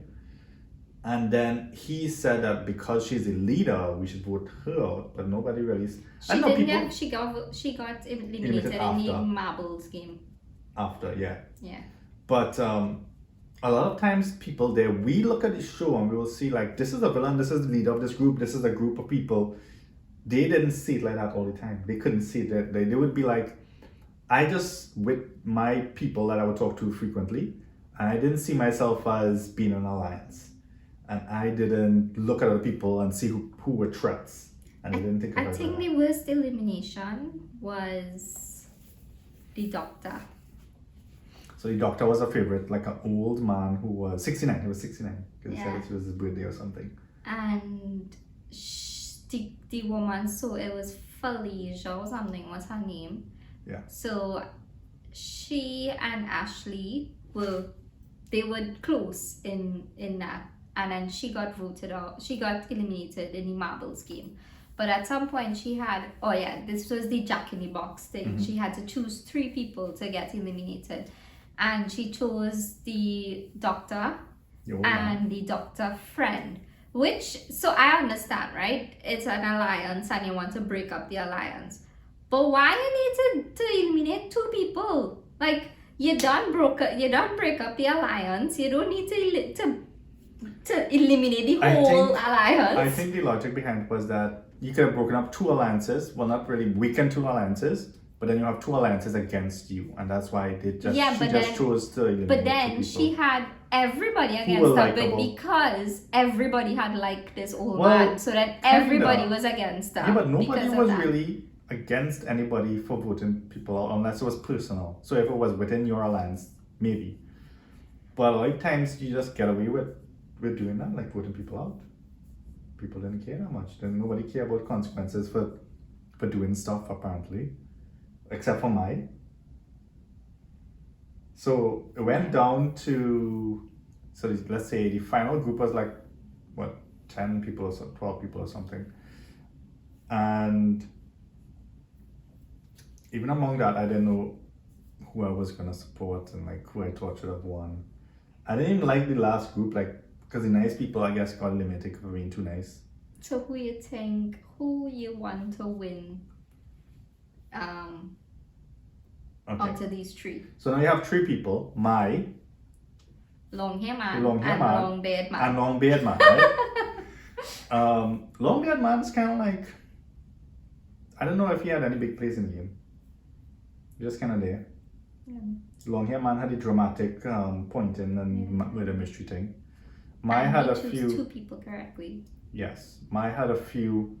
And then he said that because she's a leader, we should vote her out, but nobody really. She got eliminated in the after. marbles game. After, yeah. Yeah. But a lot of times people there, we look at the show and we will see like, this is a villain, this is the leader of this group, this is a group of people. They didn't see it like that all the time. They couldn't see it. They would be like, I just, with my people that I would talk to frequently, and I didn't see myself as being an alliance. And I didn't look at other people and see who were threats. And I didn't think I about think that. the worst elimination was the doctor. So the doctor was a favorite, like an old man who was 69. He was 69 because he Yeah. said it was his birthday or something. And the woman, so it was Felicia or something was her name. Yeah. So she and Ashley were close in that, and then she got voted out. She got eliminated in the marbles game. But at some point she had, this was the Jack in the Box thing. Mm-hmm. She had to choose 3 people to get eliminated, and she chose the doctor and the doctor friend. So I understand, right? It's an alliance and you want to break up the alliance. But why you need to eliminate 2 people? Like, you done break up the alliance. You don't need to eliminate the whole alliance. I think the logic behind it was that you could have broken up 2 alliances. Well, not really weakened 2 alliances, but then you have 2 alliances against you, and that's why she just chose to eliminate 2 But then people. she had everybody against her, but because everybody had liked this old man, so that everybody was against her. Yeah, but nobody was that. really against anybody for voting people out unless it was personal. So if it was within your alliance, maybe. But a lot of times you just get away with doing that, like voting people out. People didn't care that much. Then nobody cared about consequences for doing stuff, apparently, except for mine. So it went down to, let's say the final group was like, 10 people or 12 people or something. And even among that, I didn't know who I was going to support and like who I thought should have won. I didn't even like the last group, like, because the nice people, I guess, got eliminated for being too nice. So who you want to win out of these 3? So now you have 3 people, my long hair man, and long beard man. And long beard man, right? Long beard man's kind of like, I don't know if he had any big place in the game. Just kind of there. Yeah. Long hair man had the dramatic pointing and with a mystery thing. Mai and had a chose few 2 people correctly. Yes, Mai had a few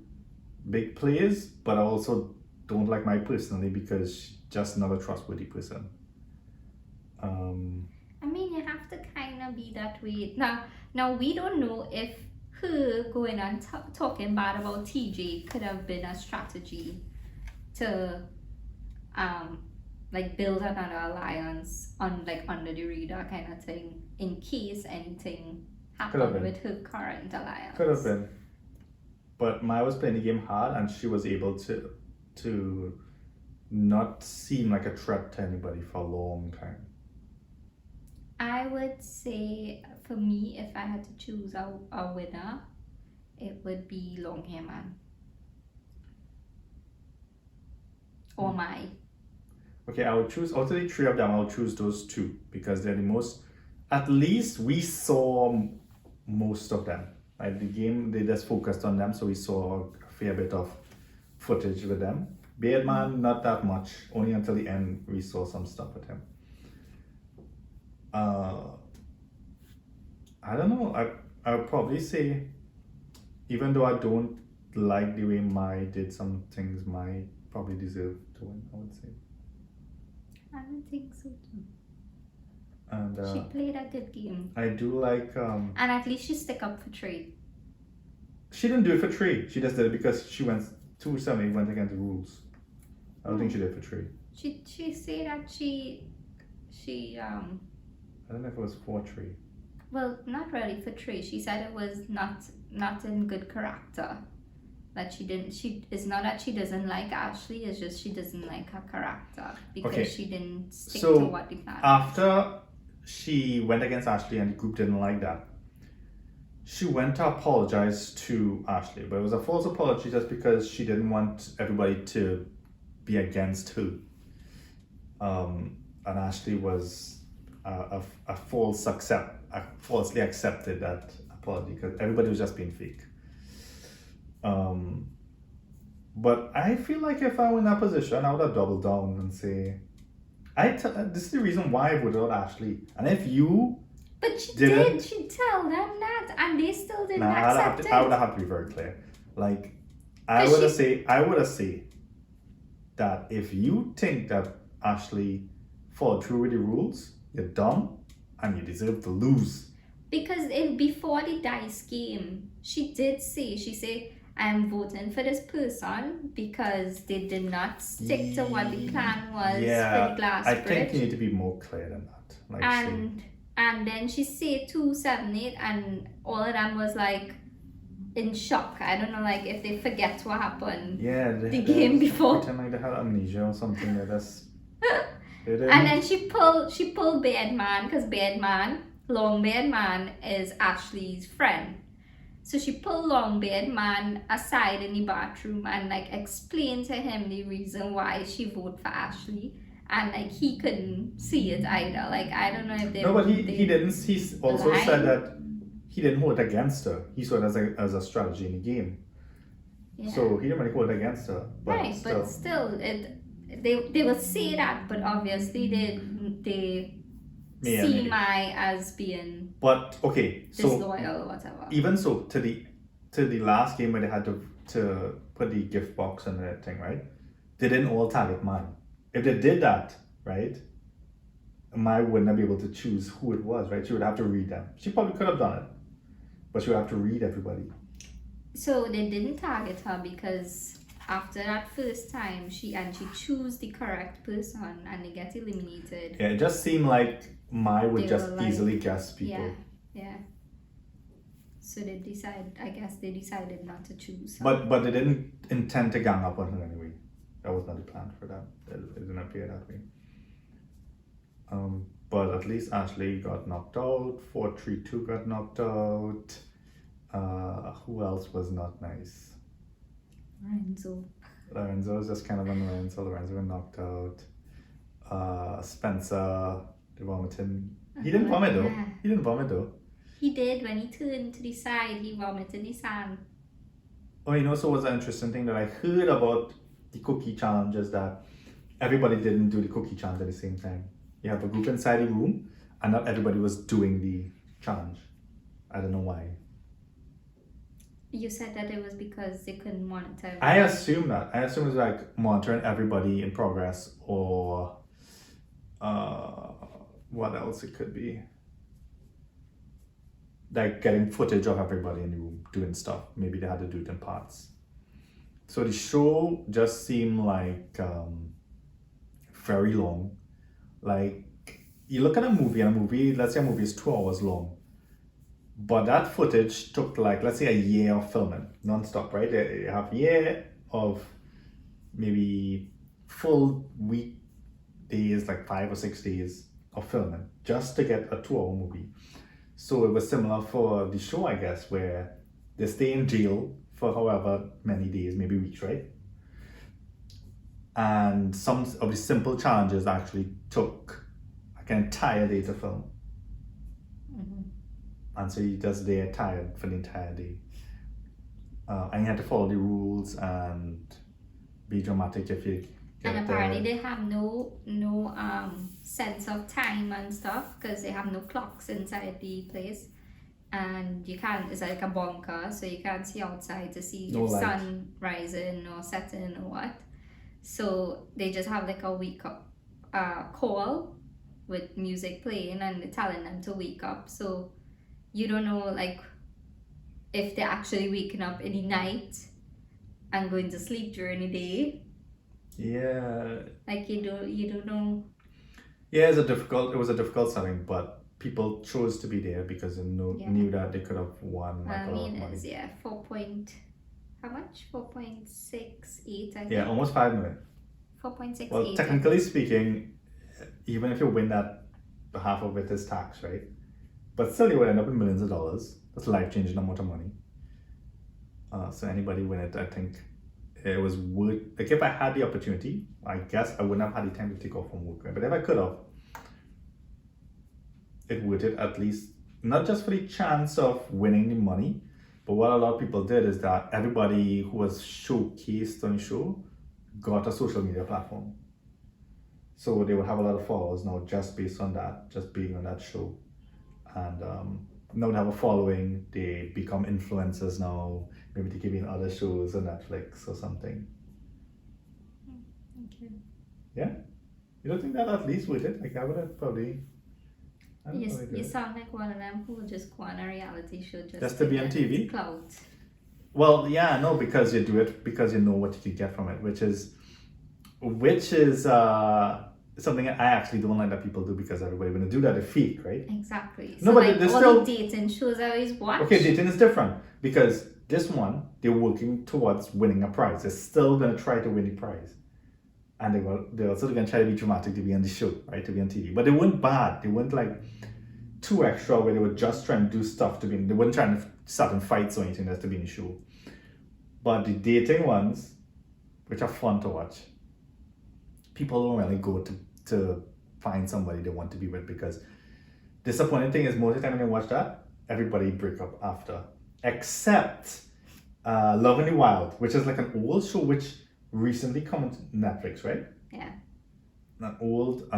big plays, but I also don't like Mai personally because she's just not a trustworthy person. I mean, you have to kind of be that way. Now we don't know if her going and talking bad about TJ could have been a strategy to like build another alliance on like under the radar kind of thing in case anything happened with her current alliance. Could have been. But Mai was playing the game hard and she was able to not seem like a threat to anybody for a long time. I would say for me, if I had to choose a winner, it would be long hair man. Or Mai. Okay, I would choose, out of the 3 of them, I'll choose those 2 because they're the most, at least we saw most of them. Like the game, they just focused on them, so we saw a fair bit of footage with them. Beardman, not that much, only until the end we saw some stuff with him. I don't know, I would probably say, even though I don't like the way Mai did some things, Mai probably deserved to win, I would say. I don't think so too. And she played a good game. I do like and at least she stick up for Trey. She didn't do it for Trey. She just did it because she went 270 went against the rules. I don't think she did it for Trey. She said that she I don't know if it was for Trey. Well, not really for Trey. She said it was not in good character. That it's not that she doesn't like Ashley, it's just she doesn't like her character because she didn't stick to what the plan was. After she went against Ashley and the group didn't like that, she went to apologize to Ashley, but it was a false apology just because she didn't want everybody to be against her. And Ashley was falsely accepted that apology because everybody was just being fake. But I feel like if I were in that position, I would have doubled down and say, This is the reason why I voted out Ashley. And if you But she didn't, did. She tell them that, and they still didn't nah, accept it. I would have to be very clear. Like, I 'Cause would have say that if you think that Ashley followed through with the rules, you're dumb and you deserve to lose. Because before the dice game, she did say, she said, I'm voting for this person because they did not stick to what the plan was for the glass I bridge. think you need to be more clear than that. Like, And then she said 278, and all of them was like in shock. I don't know, like if they forget what happened. yeah, the game before. Pretend like they had amnesia or something like this. And then she pulled Beardman, because Longbeard Man is Ashley's friend. So she pulled Longbeard Man aside in the bathroom and like explained to him the reason why she voted for Ashley. And like he couldn't see it either. Like I don't know if they. No, but he didn't. He also lied. said that he didn't vote against her. He saw it as a strategy in the game. Yeah. So he didn't really vote against her. But right, still. but still, they will say that, but obviously they Yeah, see maybe. Mai as being But okay, so disloyal or whatever. even so, to the last game where they had to put the gift box and everything, right? They didn't all target Mai. If they did that, right, Mai would not be able to choose who it was, right? She would have to read them. She probably could have done it, but she would have to read everybody. So they didn't target her because after that first time, she choose the correct person and they get eliminated. Yeah, it just seemed like Mai would They just were like- easily guess people. Yeah. So they decided not to choose her. But they didn't intend to gang up on her anyway. That was not the plan for that. It didn't appear that way. But at least Ashley got knocked out. 432 got knocked out. Who else was not nice? Lorenzo was just kind of annoying, so Lorenzo got knocked out. Spencer, the vomiting. He didn't vomit though. Yeah. He didn't vomit though. He did. When he turned to the side, he vomited in his hand. Oh, so what's an interesting thing that I heard about the cookie challenge is that everybody didn't do the cookie challenge at the same time. You have a group inside the room, and not everybody was doing the challenge. I don't know why. You said that it was because they couldn't monitor. I assume that. I assume it's like monitoring everybody in progress, or what else it could be. Like getting footage of everybody in the room doing stuff. Maybe they had to do it in parts. So the show just seemed like very long. Like you look at a movie, let's say a movie is 2 hours long. But that footage took like, let's say a year of filming, non-stop, right? You have a year of maybe full week days, like 5 or 6 days of filming just to get a 2-hour movie. So it was similar for the show, I guess, where they stay in jail for however many days, maybe weeks, right? And some of the simple challenges actually took like an entire day to film. Mm-hmm. And so you just there tired for the entire day. And you had to follow the rules and be dramatic if you get And apparently they have no sense of time and stuff because they have no clocks inside the place, and you can't. It's like a bunker, so you can't see outside to see No if light. sun rising or setting or what. So they just have like a wake up call with music playing and they're telling them to wake up. So you don't know like if they're actually waking up in the night and going to sleep during the day. Yeah. Like you don't know. Yeah, it was a difficult setting, but people chose to be there because they knew that they could have won like a lot of money. It's 4.68 I think. Yeah, almost 5 million. 4.68. Well, technically speaking, even if you win that, half of it is tax, right? But still, you would end up with millions of dollars. That's a life-changing amount of money. So anybody win it, I think it was worth. Like if I had the opportunity, I guess I wouldn't have had the time to take off from work. But if I could have, it would it at least not just for the chance of winning the money, but what a lot of people did is that everybody who was showcased on the show got a social media platform. So they would have a lot of followers now just based on that, just being on that show. And now they have a following, they become influencers now, maybe they could be in other shows on Netflix or something. Okay. Yeah? You don't think that at least with it? Like I would have probably You sound like one of them who just go on a reality show just to be on get TV? clout. Well, yeah, no, because you do it because you know what you can get from it, which is something I actually don't like that people do because everybody when they do that they fake, right? Exactly. No, So but like there's all still the dating shows I always watch. okay. Dating is different because this one they're working towards winning a prize. They're still gonna try to win the prize, and they're also gonna try to be dramatic to be on the show, right? To be on TV, but they weren't bad. They weren't like too extra where they were just trying to do stuff to be. They weren't trying to start in fights or anything just to be in the show. But the dating ones, which are fun to watch, people don't really go to find somebody they want to be with because disappointing thing is most of the time when you watch that, everybody break up after. Except Love in the Wild, which is like an old show which recently come on Netflix, right? Yeah. Not old,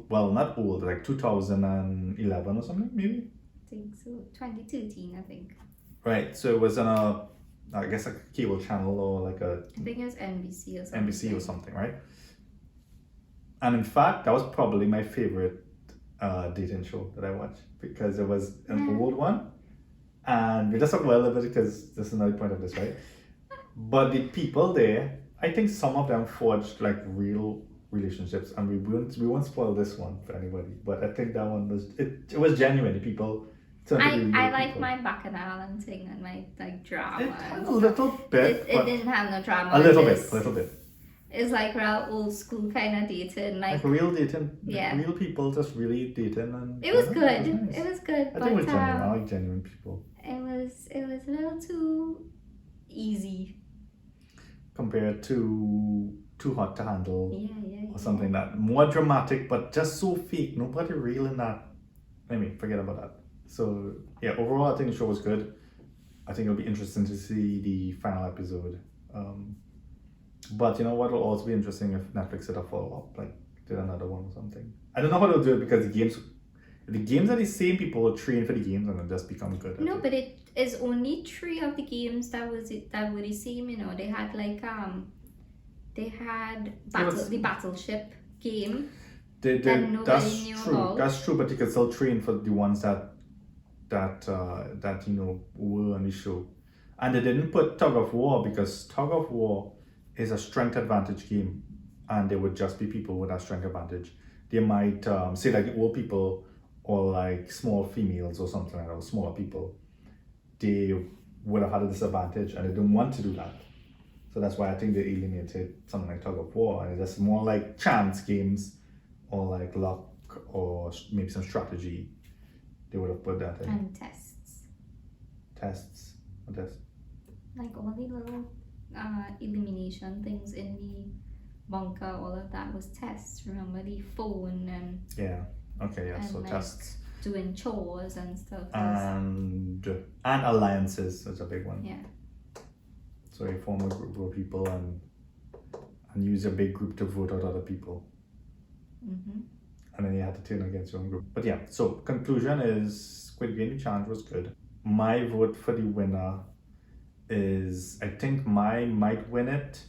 well, not old, like 2011 or something, maybe? I think so. 2013, I think. Right, so it was on I guess like a cable channel or like a I think it was NBC or something. NBC or something, right? And in fact, that was probably my favorite dating show that I watched because it was an old one. And we just talk about it a little bit because this is another point of this, right? But the people there, I think some of them forged like real relationships, and we won't spoil this one for anybody. But I think that one was it was genuine. The people. I like my Bacchanal and thing and my like drama. It had a little bit. It didn't have no drama. A little bit. It's like real old school kind of dating, like real dating. Yeah. Real people just really dating, and it was good. Nice. It was good. I think it was genuine. I like genuine people. It was a little too easy compared to Too Hot to Handle. Yeah. Or something that more dramatic, but just so fake. Nobody real in that. Forget about that. So yeah, overall, I think the show was good. I think it'll be interesting to see the final episode. But you know what will also be interesting if Netflix did a follow up, like did another one or something. I don't know how they'll do it because the games are the same. People will train for the games and they'll just become good. No, but it is only 3 of the games that were the same. You know, they had like the battleship game. That's true. About. That's true, but you can still train for the ones that were on the show, and they didn't put tug of war because tug of war is a strength advantage game, and there would just be people with that strength advantage. They might say like the old people or like small females or something like that, or smaller people. They would have had a disadvantage, and they didn't want to do that. So that's why I think they eliminated something like tug of war, and it's just more like chance games or like luck or maybe some strategy. They would have put that in. And tests. What tests? Like all the little elimination things in the bunker, all of that was tests. Remember the phone and yeah. Okay, yeah. and So like tests. Doing chores and stuff. And alliances is a big one. Yeah. So you form a group of people and use a big group to vote out other people. Mm-hmm. And then you had to turn against your own group. But yeah, so conclusion is Squid Game challenge was good. My vote for the winner is, I think mine might win it,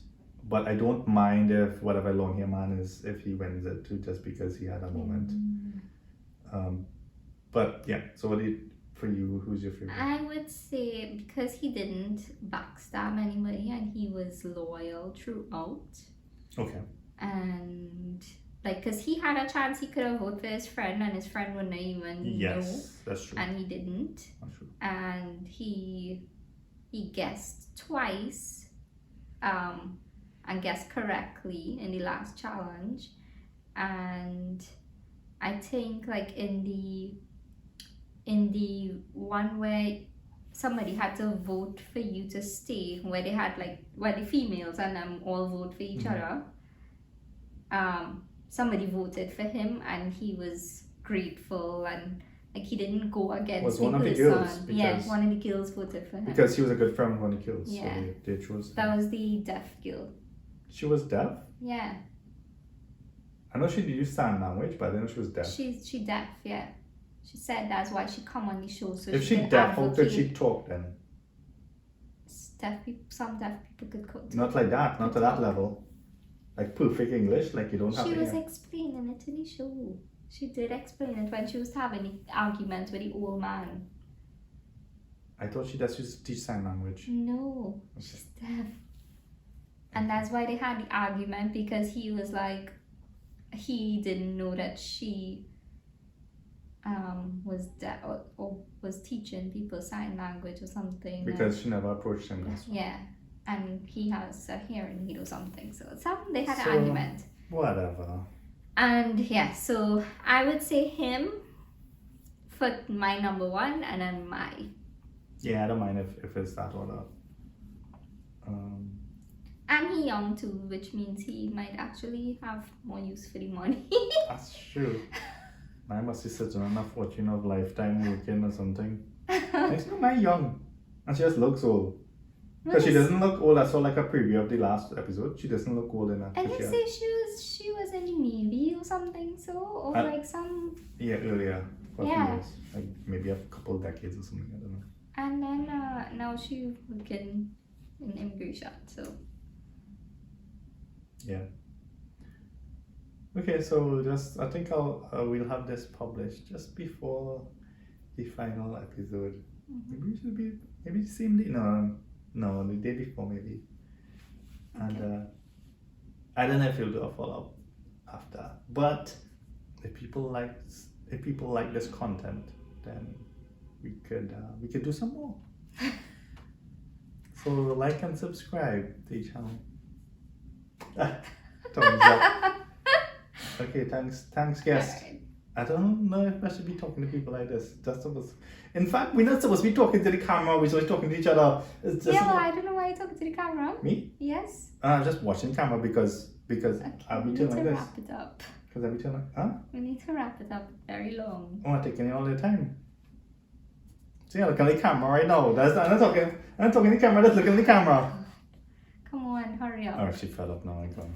but I don't mind if whatever long hair man is, if he wins it too, just because he had a moment. But yeah, so for you, who's your favorite? I would say because he didn't backstab anybody and he was loyal throughout. Okay. And like, because he had a chance, he could have voted for his friend and his friend wouldn't even know. That's true. And he didn't. That's true. And he guessed twice and guessed correctly in the last challenge. And I think like in the one where somebody had to vote for you to stay, where they had like the females and all vote for each other, somebody voted for him and he was grateful and like he didn't go against was the one of the person. girls, Yeah, one of the girls voted for him because he was a good friend of one of the girls. Yeah. So they chose him. That was the deaf girl. She was deaf? Yeah. I know she did use sign language, but I didn't know she was deaf. She deaf, yeah. She said that's why she come on the show, so If she she could deaf, how could advocate. she talk then? Some deaf people could cook. Not like that, not to that level. Like perfect English, like you don't have She to was hear. explaining it in the show. She did explain it when she was having the argument with the old man. I thought she just used to teach sign language. No, she's deaf. And that's why they had the argument, because he was like, he didn't know that she was deaf or was teaching people sign language or something. Because she never approached him. That's why. Yeah, and he has a hearing aid or something. So they had So- an argument. Whatever. And yeah, so I would say him for my number one, and then my. Yeah, I don't mind if it's that order. And he young too, which means he might actually have more use for the money. That's true. I must be sitting on a fortune of lifetime working or something. It's not my young. And she just looks old. Because she doesn't look old. I saw like a preview of the last episode. She doesn't look old enough. I didn't say she was in the Navy or something, so or like some. Yeah, earlier. For a few Yeah. years. Like maybe a couple of decades or something. I don't know. And then now she working in immigration, so. Yeah. Okay, so just I think we'll have this published just before the final episode. Maybe it should be maybe the same day. No, the day before maybe. And I don't know if you'll do a follow up after. But if people like this content, then we could do some more. So like and subscribe to the channel. Thumbs up. Okay, thanks guest. Alright. I don't know if I should be talking to people like this. In fact, we're not supposed to be talking to the camera. We're supposed to be talking to each other. It's just Yeah, well, I don't know why you're talking to the camera. me. Yes. I'm just watching camera because Okay, I'll we be need doing to like this. wrap it up. Because I'll be doing like, huh? We need to wrap it up. Very long. Oh, I'm taking it all the time. See, I'm looking at the camera right now. I'm not talking to the camera. Just looking at the camera. Come on, hurry up. Oh, she fell up now. I'm gone.